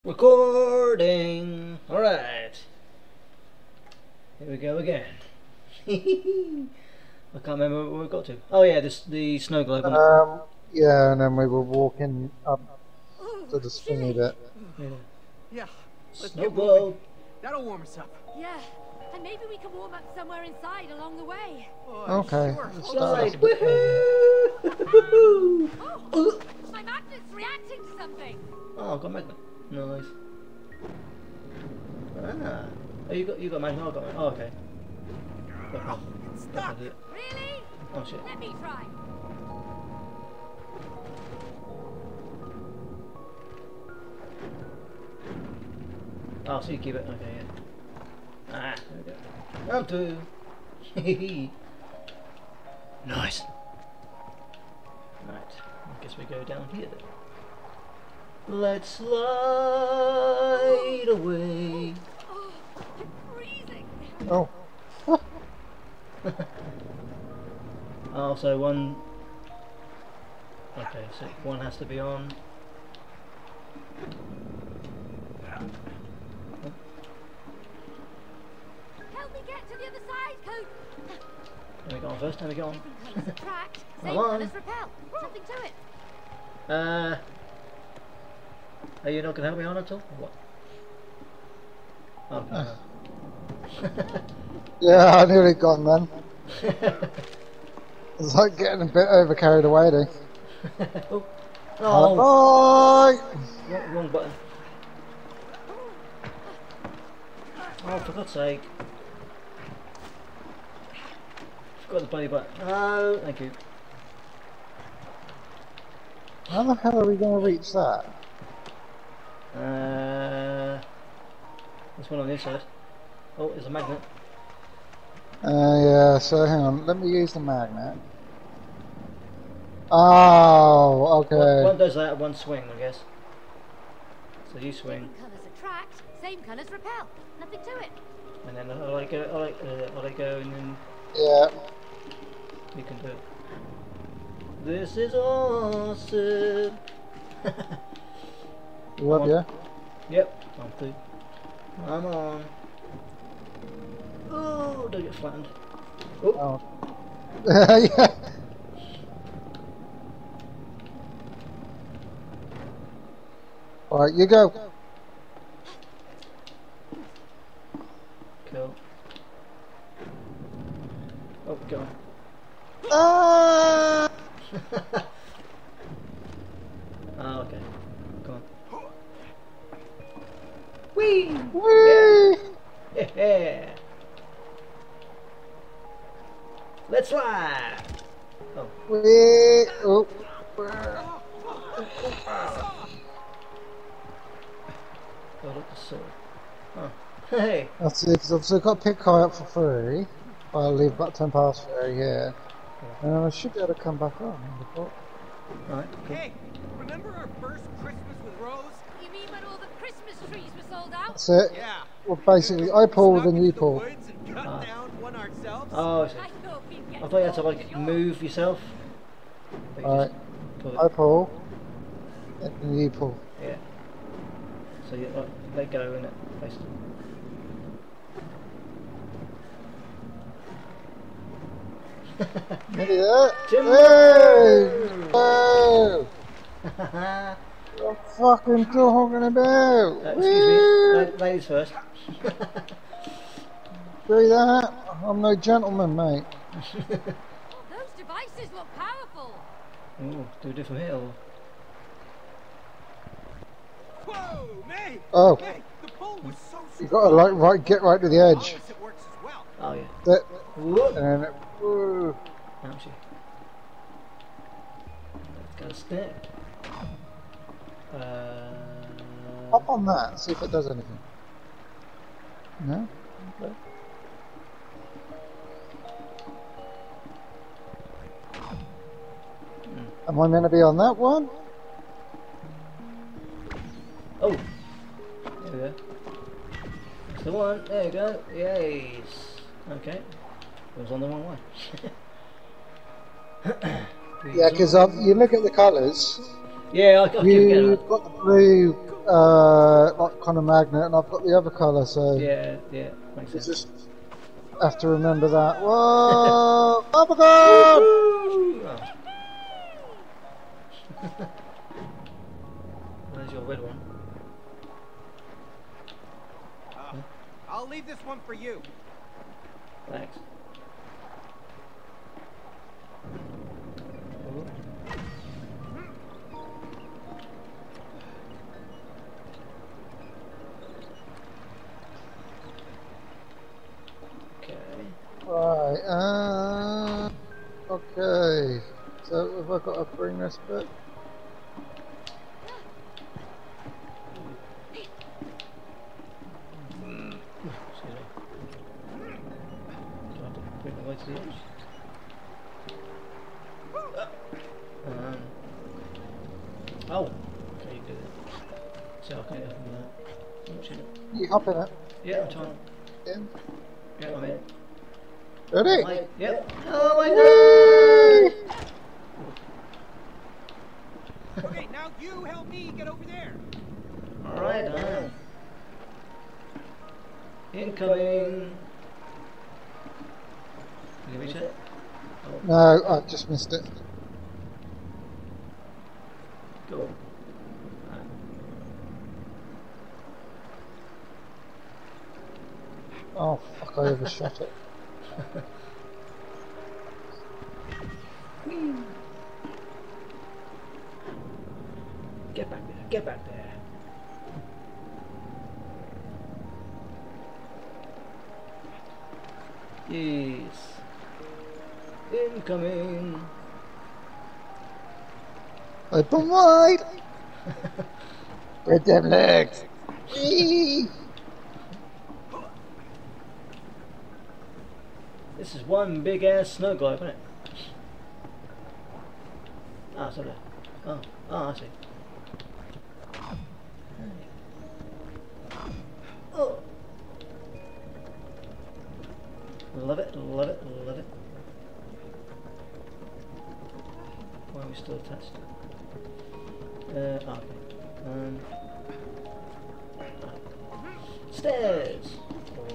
Recording! Alright. Here we go again. I can't remember where we got to. Oh yeah, the snow globe. Yeah, and then we were walking up to the swingy bit. Yeah. Let's Snow get globe. moving. That'll warm us up. Yeah, and maybe we can warm up somewhere inside along the way. Oh, Okay. Sure. Inside. Oh, my magnet's reacting to something. Oh, I've got a magnet. Nice. Ah. Oh, you got a magnet. Oh, I got one. Oh, okay. It's stuck. Really? Oh shit. Let me try. Oh, so you keep it. Okay, yeah. Ah, there we go. Round two. Nice. Right. I guess we go down here then. Let's slide away. Oh, I'm freezing. Oh. Oh, so one. Okay, so one has to be on. Help me get to the other side, Coke. Let me go on first. Let me go on. Different colours attract, same Come on. colours repel. Something to it. Are you not going to help me on at all? Or what? Oh, no. Yeah, I nearly gone then. It's like getting a bit over carried away there. Oh. Oh. Bye! Wrong button. Oh, for God's sake. Forgot the bloody button. Oh, thank you. How the hell are we going to reach that? There's one on this side. Oh, there's a magnet. Yeah, so hang on, let me use the magnet. Oh, okay. One does that, one swing, I guess. So you swing, Different colours attract, same colours repel. Nothing to it. and then I'll let go, and then Yeah. you can do it. This is awesome! You up, yeah? Yep, I'm through. I'm on. Oh, don't get flattened. Oh, Oh. Yeah. Alright, you go. cool. Oh, go on. Ah! Oh, okay. Go on. Whee! Whee! Yeah! Let's fly! Oh. Whee! Oh. Oh, look, the sword. Oh. Hey! That's it, because I've still got a pick car up for free. I'll leave about 10 past 3 here. And I should be able to come back on. Alright, cool. Hey, remember our first Christmas with Rose? You mean when all the Christmas trees were sold out? That's it. Yeah. Well, basically, I pull, Snuck then you into the pull. woods and cut down one ourselves? Oh, I see. I thought we'd get I thought you had to, like, move yourself. But you Alright. just pull it. I pull, and then you pull. Yeah. So you let go in it, basically. Ready there? Timber! Hey! Oh! What are you fucking talking about? Excuse me, ladies first. See that? I'm no gentleman, mate. Those devices look powerful. Ooh, do we do from here or? Whoa, mate! Oh, Hey, the pole was so you gotta like get right to the edge. Promise it works as well. Oh yeah. That, Whoop! and then it, woo. Ouchie. Let's go stick. Hop on that, see if it does anything. No? Okay. Am I meant to be on that one? Oh! There we go. That's the one. There you go. Yes. Okay. It was on the wrong one. Yeah, because you look at the colours. Yeah, I keep getting You've that. got the blue like kind of magnet, and I've got the other colour, so Yeah, yeah, makes you sense. just have to remember that. Whoa! Oh my god! Oh. There's your red one. I'll leave this one for you. Thanks. Okay. Right, okay. So have I got to bring this bit? Excuse me. Do I have to bring the way to the edge? Oh, okay, you do that. So I can't open that. Watching it. You hop in it. Yeah, I'm trying. In. Yeah, I'm in. Ready? Like, yep. Oh my god! Okay, now you help me get over there. Alright, done. Incoming. Can you reach it? Oh, No, I just missed it. go. Oh fuck, I overshot it. Get back there, get back there. Yes. Incoming. Open wide! Spread them legs! Eee! This is one big ass snow globe, isn't it? Ah, it's over there. Oh, I see. Oh. Love it, love it, love it. Why are we still attached? Okay. Stairs! Or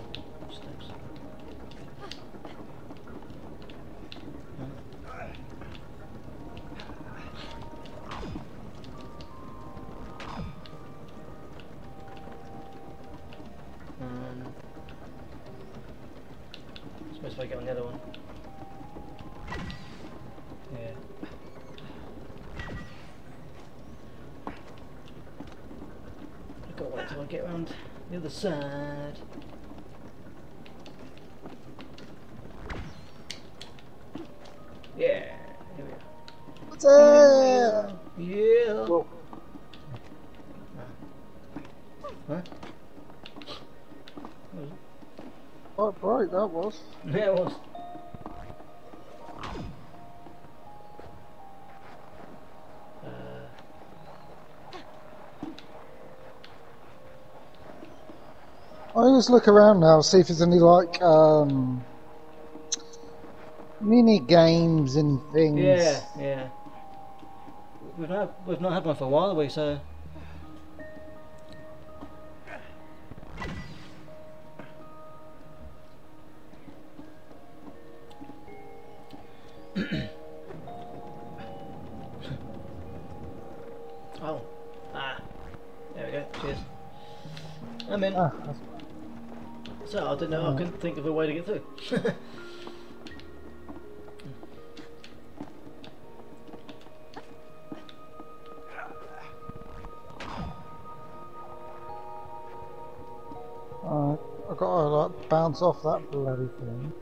steps. Suppose if I get on the other one. Yeah. I've got to wait till I get around the other side. Yeah, here we are. What's up? Yeah. Whoa. Huh? Quite bright that was. Yeah, it was. I always look around now, see if there's any like mini games and things. Yeah, yeah. We've not had one for a while, have we? So. Oh. Ah. There we go. Cheers. I'm in. Ah, that's So I didn't know. I couldn't think of a way to get through. I've got to like bounce off that bloody thing.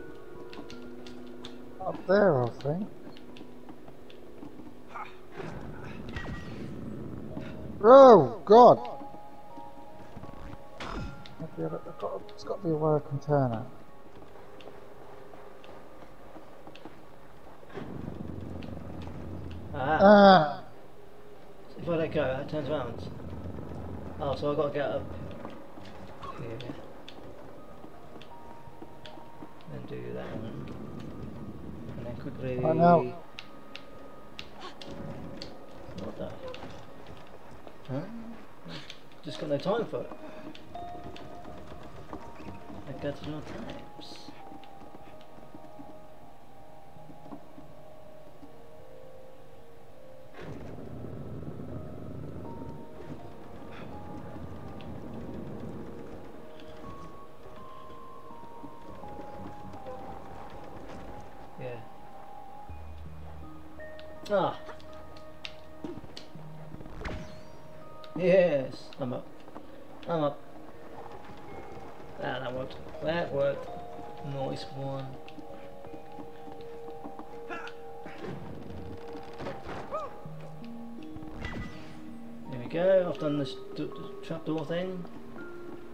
Up there, I think. Oh God! It's got to be a way I can turn it. Ah! If I let go, it turns around. Oh, so I've got to get up here. And do that one. And then quickly... I know. What the... Huh? just got no time for it. I got no times. Yeah. Ah. Yes, I'm up. I'm up. Ah, that worked. That worked. Nice one. There we go. I've done this trapdoor thing.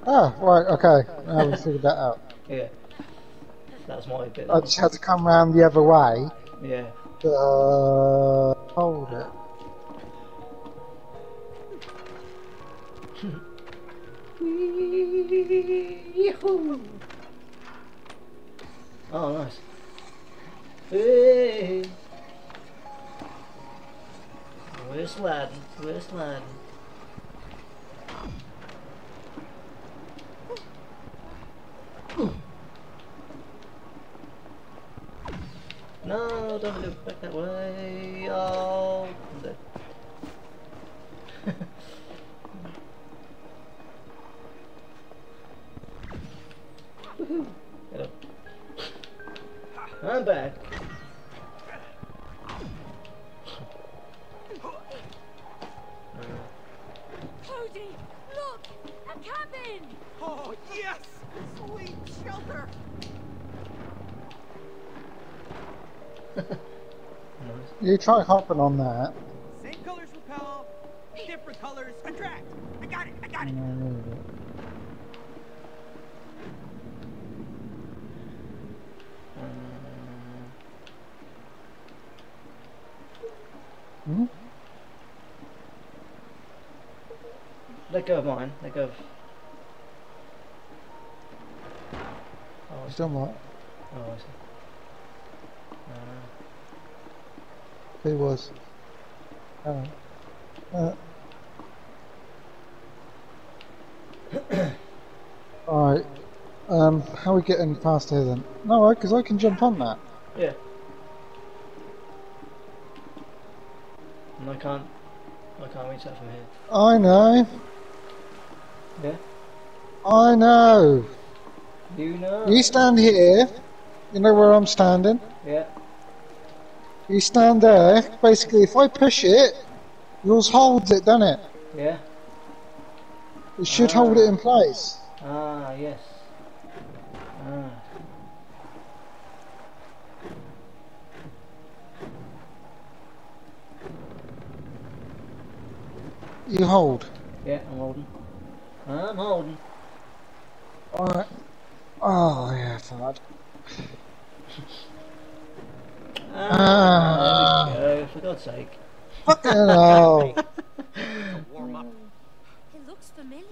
Ah, right, okay. Now we figured that out. Yeah. That's my bit. I just had to come round the other way. Yeah. Hold it. Yahoo! Oh, nice. Hey! We're sliding. We're sliding. No, don't go back that way. Oh, I'm dead. Woohoo! Hello. I'm back. Cody, look! A cabin! Oh, yes! Sweet shelter! Nice. You try hopping on that. Same colors repel, different colors attract. I got it, I got it. Hmm? Let go of mine. Let go of. Oh, He's done what? oh I see. Who was? Alright. How are we getting past here then? No, because I can jump on that. Yeah. And I can't reach that from here. I know. Yeah. I know. You know. You stand here. You know where I'm standing. Yeah. You stand there. Basically, if I push it, yours holds it, doesn't it? Yeah. It should hold it in place. Ah, yes. Ah. You hold. Yeah, I'm holding. I'm holding. Alright. Oh, yeah, fine. Ah, there we go, for God's sake. Fucking hell. Warm up. It looks familiar.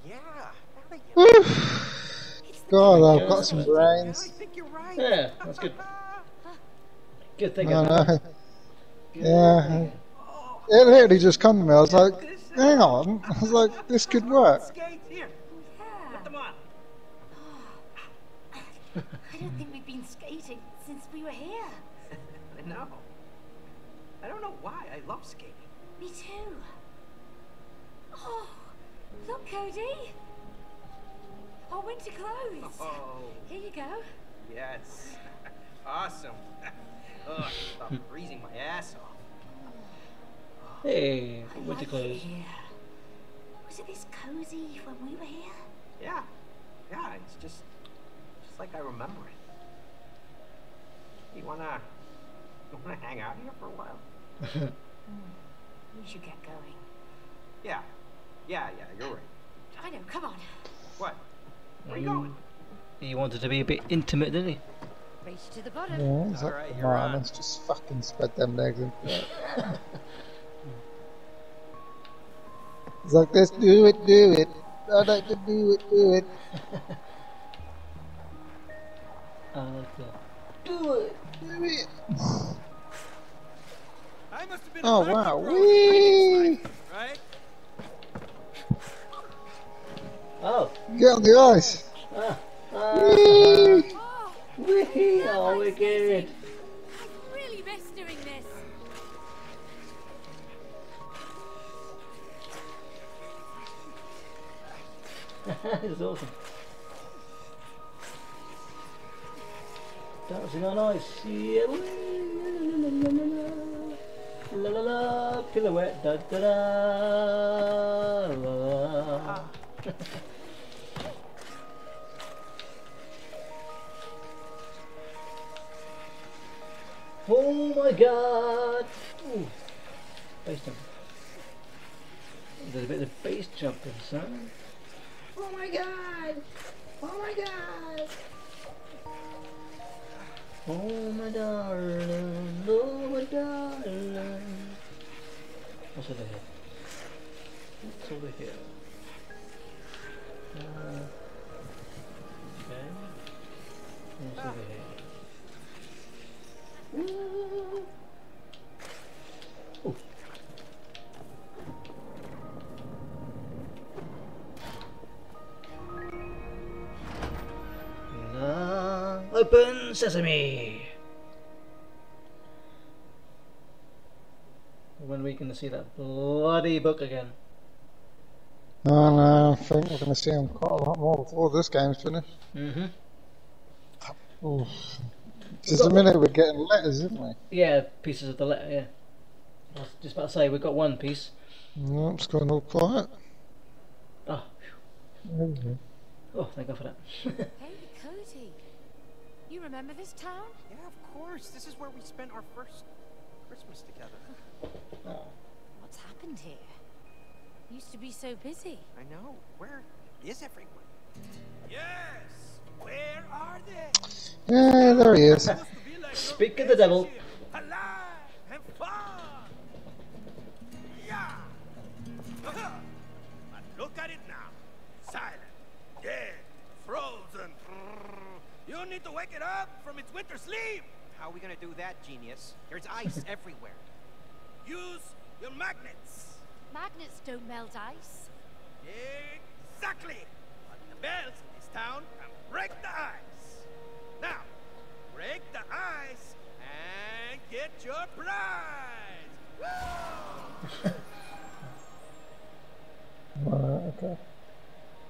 Yeah, now that you Woo. It's the God, Yeah. I've got some I brains. think you're right. Yeah, that's good. Good thinking. I know. Good Yeah. thinking. Oh, It literally just come to me. I was like, this hang on. I was like, this could work. skates here. Yeah. Put them on. I don't think we've been skating since we were here. I know. I don't know why. I love skating. Me too. Oh, look, Cody. Our winter clothes. Oh, Here you go. yes. Awesome. Ugh, I'm freezing my ass off. Hey, I winter like it clothes. here. Was it this cozy when we were here? Yeah, yeah. It's just like I remember it. You wanna hang out here for a while? We should get going. Yeah, yeah. You're right. I know, come on. What? Where are you going? He wanted to be a bit intimate, didn't he? Race to the bottom. Yeah, it's Alright, like, you're man, on. let's just fucking spread them legs and It's like, let's do it, do it. I'd like to do it, do it. I like that. Do it! Do it. I must have been Oh, wow. Whee! right? Get on the ice! Ah, Whee! Oh, wee, that oh, was wicked. amazing. I really miss doing this. This is awesome. Dancing on ice. Yeah. La la la, pirouette, da da da, la la. Oh my god! Ooh, base jump. There's a bit of base jumping, son. Oh my god! Oh my god! Oh my darling, oh my darling. What's over here? What's over here? Okay. What's over here? Ooh. Ooh. Open sesame! When are we going to see that bloody book again? Oh no, I think we're going to see him quite a lot more before this game's finished. Mm-hmm. Oof. Just a minute we're getting letters, isn't we? Yeah, pieces of the letter, yeah. I was just about to say, we've got one piece. No, it's going all quiet. Oh, There we go. oh, thank God for that. Hey, Cody. You remember this town? Yeah, of course. This is where we spent our first Christmas together. Oh. What's happened here? Used to be so busy. I know. Where is everyone? Yes. Where are they? Yeah, there he is. Speak of the devil. Alive and fun. Yeah. But look at it now. Silent, dead, frozen. You need to wake it up from its winter sleep. How are we gonna do that, genius? There's ice everywhere. Use your magnets. Magnets don't melt ice. Exactly. But the bells in this town can break the ice. Now, break the ice and get your prize. Woo! Right, okay.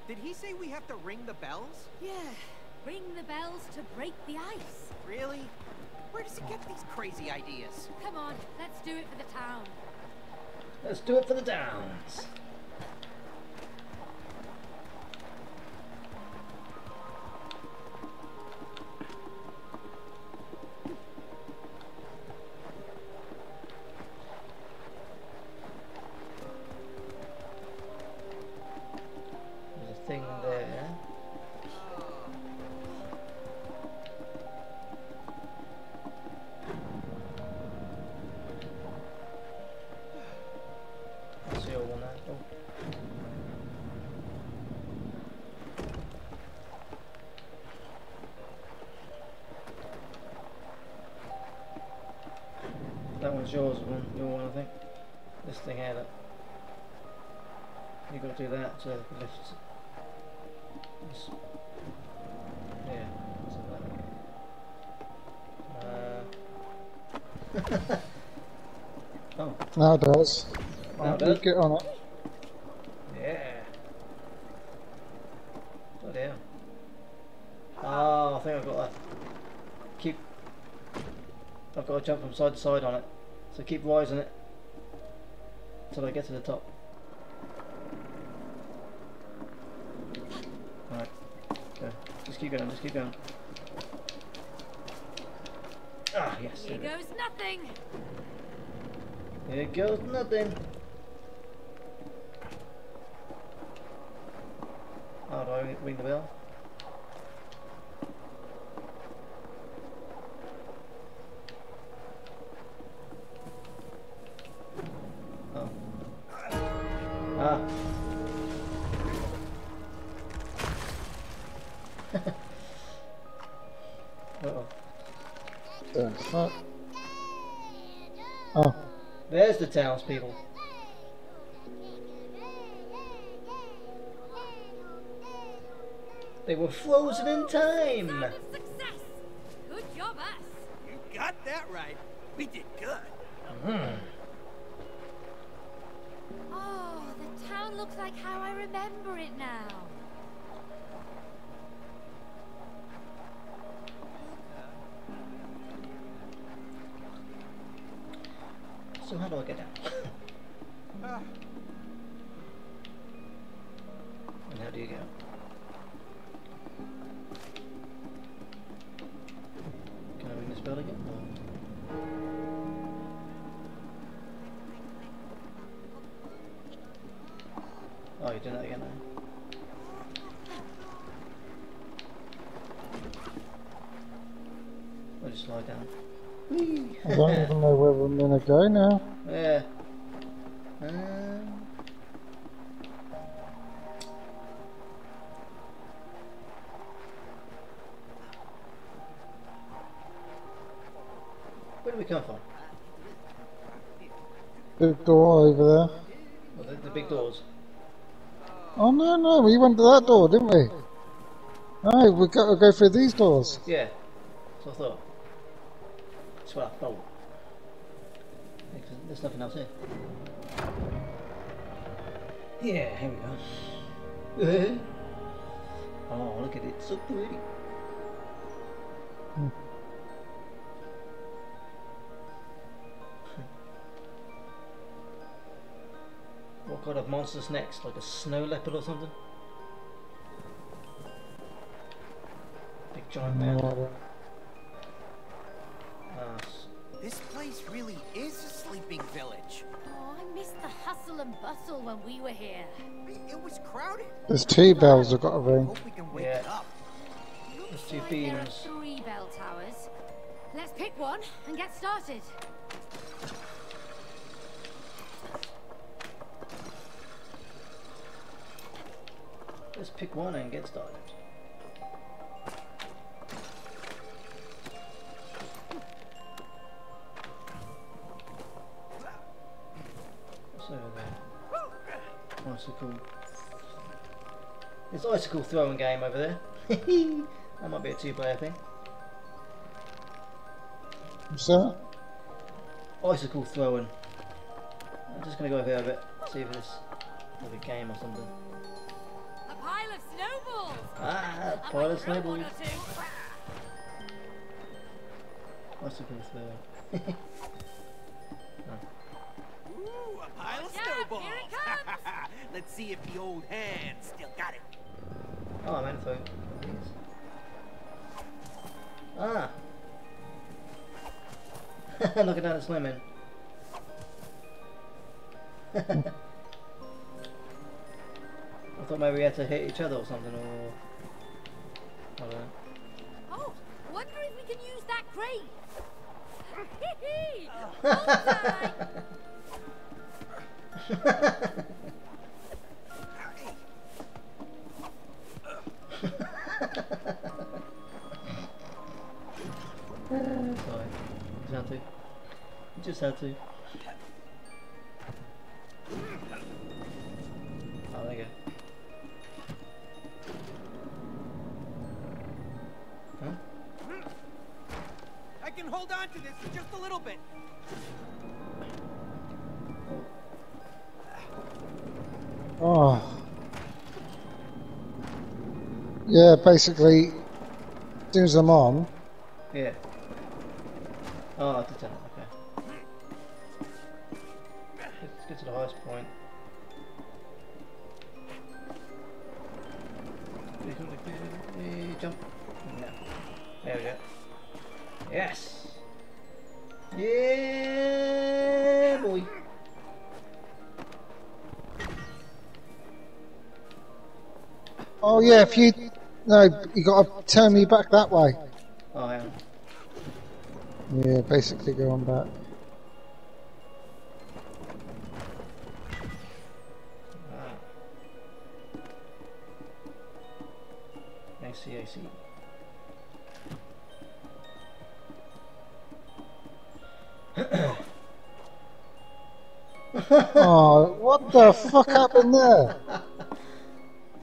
Did he say we have to ring the bells? Yeah. Ring the bells to break the ice. Really? Where does he get these crazy ideas? Come on, let's do it for the town. Let's do it for the downs. There's a thing there. That's the old one there. Oh. That one's yours, your one, I think. This thing here, that. You've got to do that to lift this. Yeah, something like that. Oh, Now it does. Now Right, it does. you get on it. yeah. Bloody hell. Oh, I think I've got to keep. I've got to jump from side to side on it. So keep rising it until I get to the top. Alright, go. Just keep going, just keep going. Ah, yes. Here there we goes nothing. go. Here goes nothing. How do I ring the bell? Oh. Ah. Uh-oh. The fuck? Oh, There's the townspeople. They were frozen in time. Sign of success. Good job, us. You got that right. We did good. Oh, the town looks like how I remember it now. So how do I get down? And how do you go? Can I ring this bell again? Oh, you're doing that again now? I'll just slide down. Whee! I don't even know where we're gonna go now. Yeah. Where do we come from? Big door over there. Well, the big doors. Oh no, we went to that door, didn't we? No, we got to go through these doors. Yeah. So I thought. That's what I thought. Yeah, 'cause there's nothing else here. Yeah, here we go. Oh, look at it, so pretty. What kind of monster's next? Like a snow leopard or something? Big giant man. No, This place really is a sleeping village. Oh, I missed the hustle and bustle when we were here. It was crowded. there's 2 bells I've got to ring. Hope we can wake Yeah. it up. There's Looks 2 like there are beams. 3 bell towers. Let's pick one and get started. Let's pick one and get started. What's over there? Icicle. It's icicle throwing game over there. That might be a 2-player thing. What's that? Icicle throwing. I'm just gonna go over here a bit, see if it's like a game or something. A pile of snowballs. Ah, I pile might of throw one snowballs. or two. Icicle throwing. Ooh, a pile of Yeah, snowballs. here it comes. Let's see if the old hand still got it. Oh, I meant to throw these. Ah! Knocking down the snowman. I thought maybe we had to hit each other or something, or I don't know. Oh, wonder if we can use that crate. Hee-hee! Bullseye! Sorry, just had to. You just had to. Oh, there you go. Huh? I can hold on to this for just a little bit. Oh. Yeah, basically, as soon as I'm on, Yeah. Oh, I did that. Okay. Let's get to the highest point. Jump. No. There we go. Yes. Yeah, boy. oh yeah, if you, no, you got to turn me back that way. Oh, hang on. Yeah, basically go on back. Ah. I see, I see. Oh, what the fuck happened there?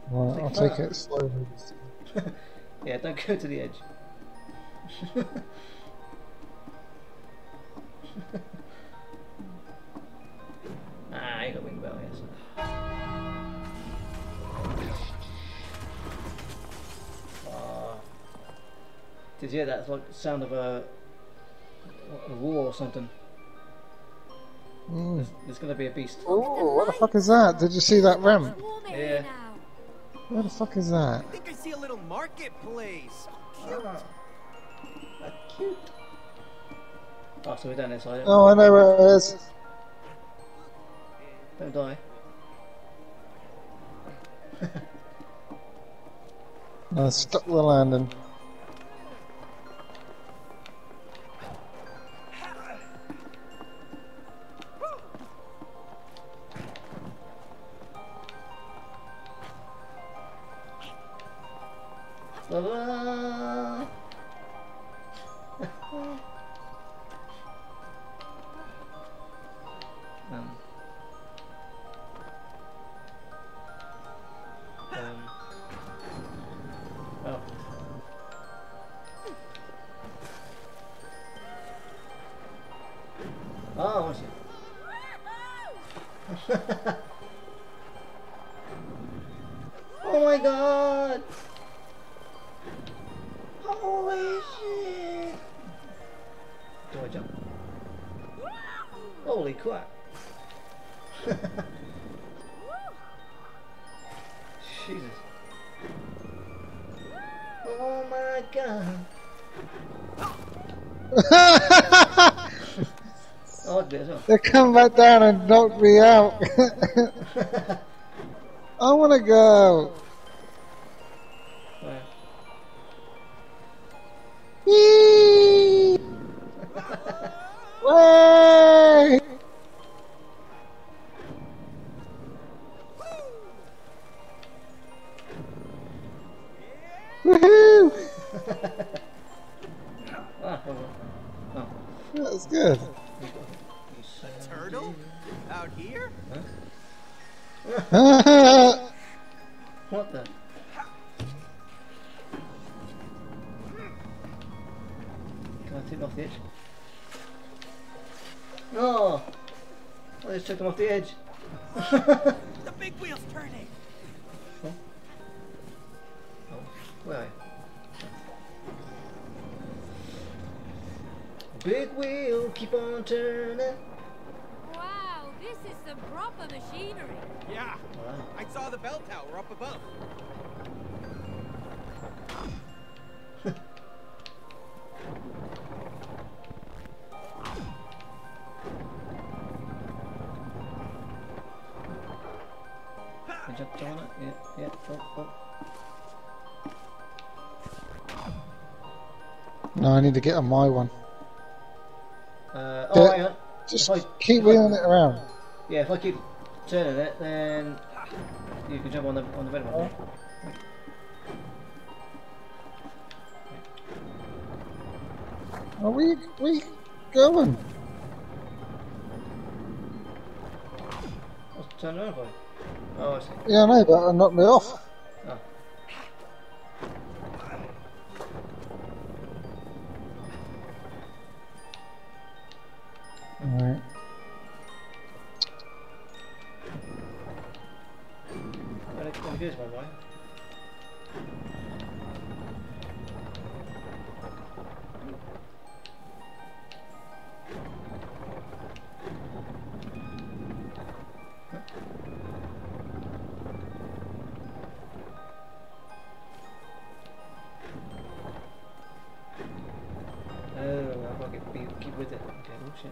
Right, I'll take it slowly. Yeah, don't go to the edge. Ah, you got wing bell, yes. Did you hear that? It's like the sound of a war or something. There's gonna be a beast. Oh, what the fuck is that? Did you see that ramp? Yeah. Where the fuck is that? I think I see a little marketplace. Ah, cute. Oh, so we're down this side. Oh, I know where it is. Don't die. I stuck the landing. La la. Oh. Oh, I see. Oh my god! Holy shit! Do I jump? Holy crap! Jesus! Oh my god! I like this, huh? They come back down and knocked me out. I want to go. Right. Whee! Way! Woohoo! Ah, hold on. Oh. That was good. A turtle? Out here? What the? Can I take them off the edge? Oh! I just took them off the edge. The big wheel's turning. Oh. Oh. Where are you? Big wheel, keep on turning. Wow, this is some proper machinery. Yeah, Wow. I saw the bell tower up above. Can you jump on it? Yeah, yeah. Oh, No, I need to get on my one. oh, hang on. Just If I- keep if I- wheeling it around. Yeah, if I keep turning it, then you can jump on the red one. Are we going? What's turn around for? Oh, I see. Yeah, I know, but it knocked me off. Oh. Alright. Let me do this one, right? Oh, I've got to keep with it. Okay, oh shit.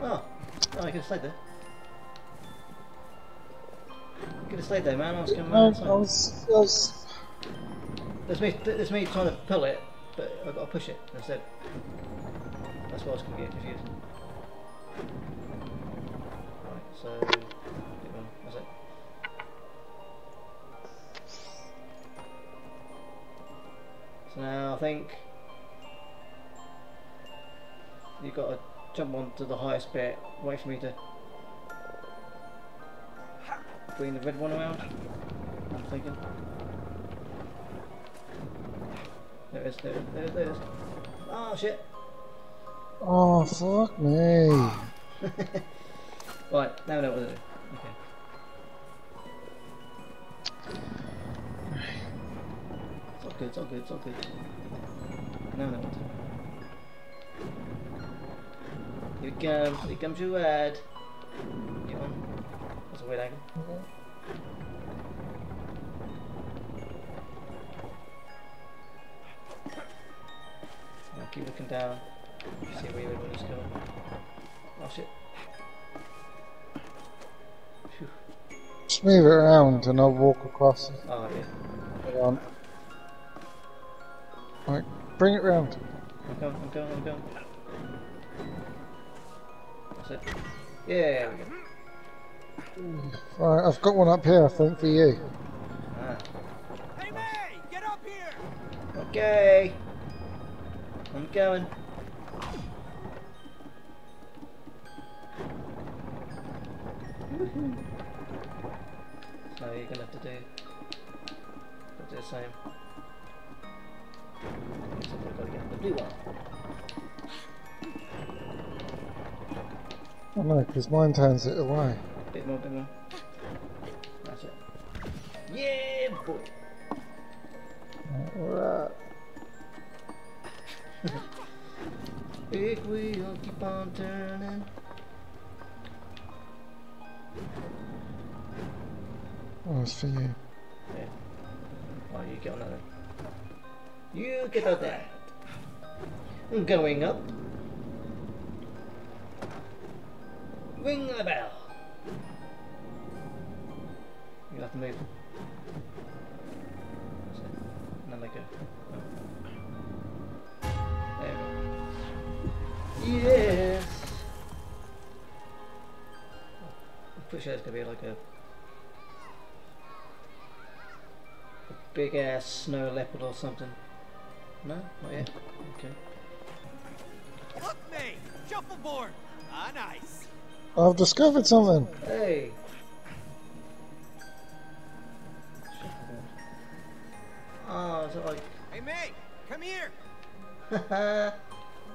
Oh, I could have stayed there. Could have stayed there, man. I was coming No, around I was There's me trying to pull it, but I've got to push it instead. That's why I was going to get confused. Right, so... Get on, that's it. So now I think... You've got to jump onto the highest bit, wait for me to... bring the red one around. I'm thinking. There it is, there it is, there it is. Oh shit! Oh, fuck me. Right, now I know what to do. Okay. It's all good, it's all good, it's all good. Now I know what to do. Here comes your ad. Get on. That's a weird angle. I'll keep looking down. See where you would want us to go. Oh shit. Phew. Just move it around and I'll walk across it. Oh yeah. Hold on. Right, bring it round. I'm going. That's it. Yeah, there we go. Right, I've got one up here, I think, for you. Ah. Hey, May! Get up here! Okay. I'm going. Woohoo. So you're gonna have to do the same. Except I've got to get the blue one. Oh no, because mine turns it away. Bit more. That's it. Yeah, boy. Alright. Big wheel, keep on turning. Oh, it's for you. Yeah. Oh, you get on that then. You get on that. I'm going up. Ring the bell. You'll have to move. That's it. And then they go. There we go. Yes! I'm pretty sure it's going to be like a big ass snow leopard or something. No? Not yet? Okay. Look, May! Shuffleboard! Ah, nice! I've discovered something. Hey! Oh, is it like... Hey, May! Come here!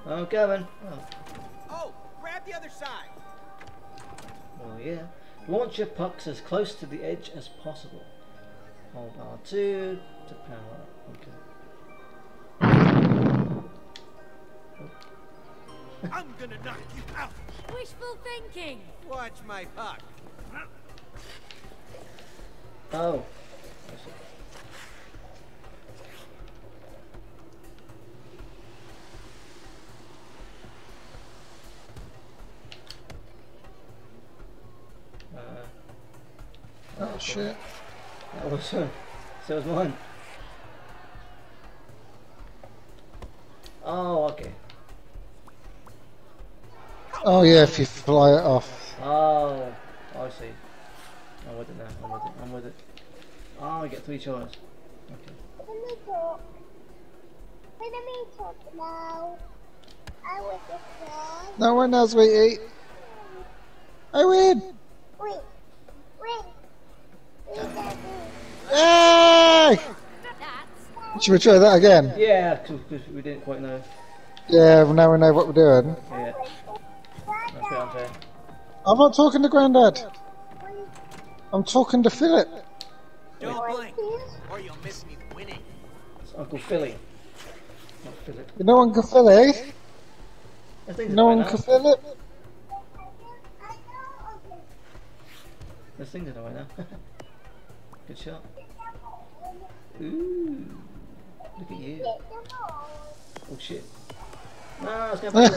I'm coming. Oh. Oh, grab the other side! Well, yeah. Launch your pucks as close to the edge as possible. Hold R2 to power up. Okay. I'm gonna knock you out! Wishful thinking. Watch my puck. Oh. Oh shit. That was so was mine. Oh, okay. Oh yeah, if you fly it off. Oh, I see. I'm with it now. I'm with it. Oh, I get 3 tries. Okay. Let me talk now. I was just saying. No one knows, sweetie. I win! Wait. Yay! That's Should we try that again? Yeah, because we didn't quite know. Yeah, well, now we know what we're doing. Yeah, that's a bit unfair. I'm not talking to Grandad. I'm talking to Philip. Don't blink, or you'll miss me winning. It's Uncle Philly. Not Philip. You know Uncle Philip? I think You know Uncle Philip? There's things in the way now. Good shot. Ooh. Look at you. Oh shit. No, it's going to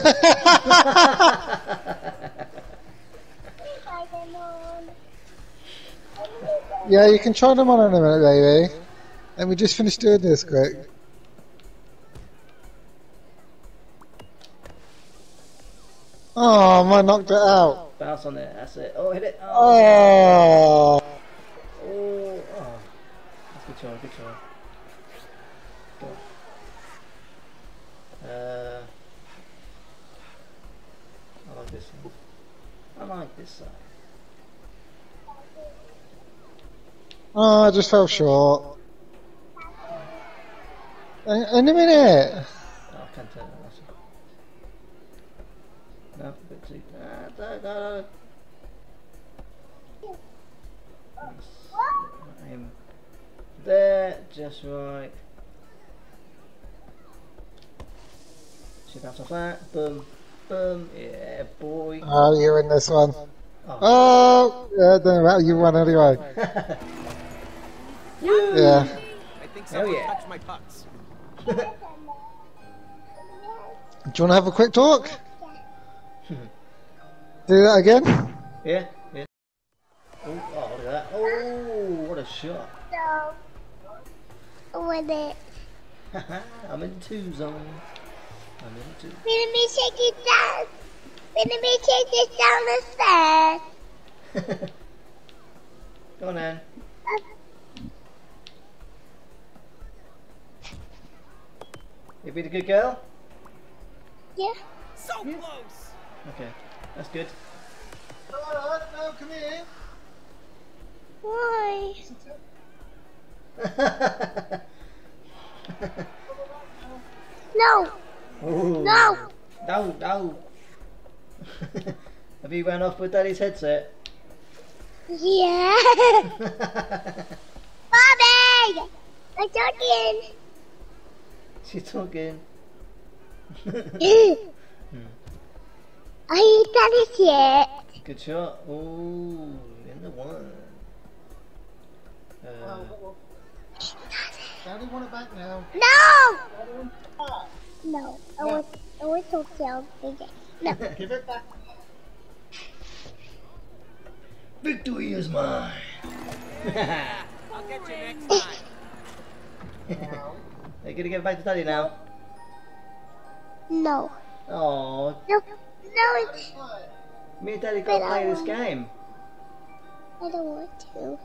Yeah, you can try them on in a minute, baby. Let me just finish doing this quick. Oh, I knocked it out. Bounce on there, that's it. Oh, hit it. Oh, Oh. oh. That's a good try, good try. Go on. I like this one. I like this side. Oh, I just fell short. In a minute. Oh, I can't tell. No, a bit too. No. Aim there, just right. Should bounce off that. Boom, boom. Yeah, boy. Oh, you win this one. Oh. Oh, yeah, it doesn't matter. You won anyway. Yeah. I think Hell someone yeah. touched my pucks. Do you want to have a quick talk? Do that again? Yeah. Oh, look at that. Oh, what a shot. So, with it. I'm in the 2 zone. I'm in the 2. Let me take it down. Let me take it down the stairs. Go on then. You be the good girl? Yeah. So close! Okay, that's good. Alright, now come here. Why? No. Ooh. No. No. Have you ran off with Daddy's headset? Yeah. Bobby! I'm talking. She's talking. Are you done it yet? Good shot. Ooh, in the 1. Daddy want it back now. No! No. I want to tell again. No. Give it back. Victory is mine. I'll get you next time. Are you gonna get back to Daddy now? No. Oh, No. No. me and Daddy gotta play this game. I don't want to.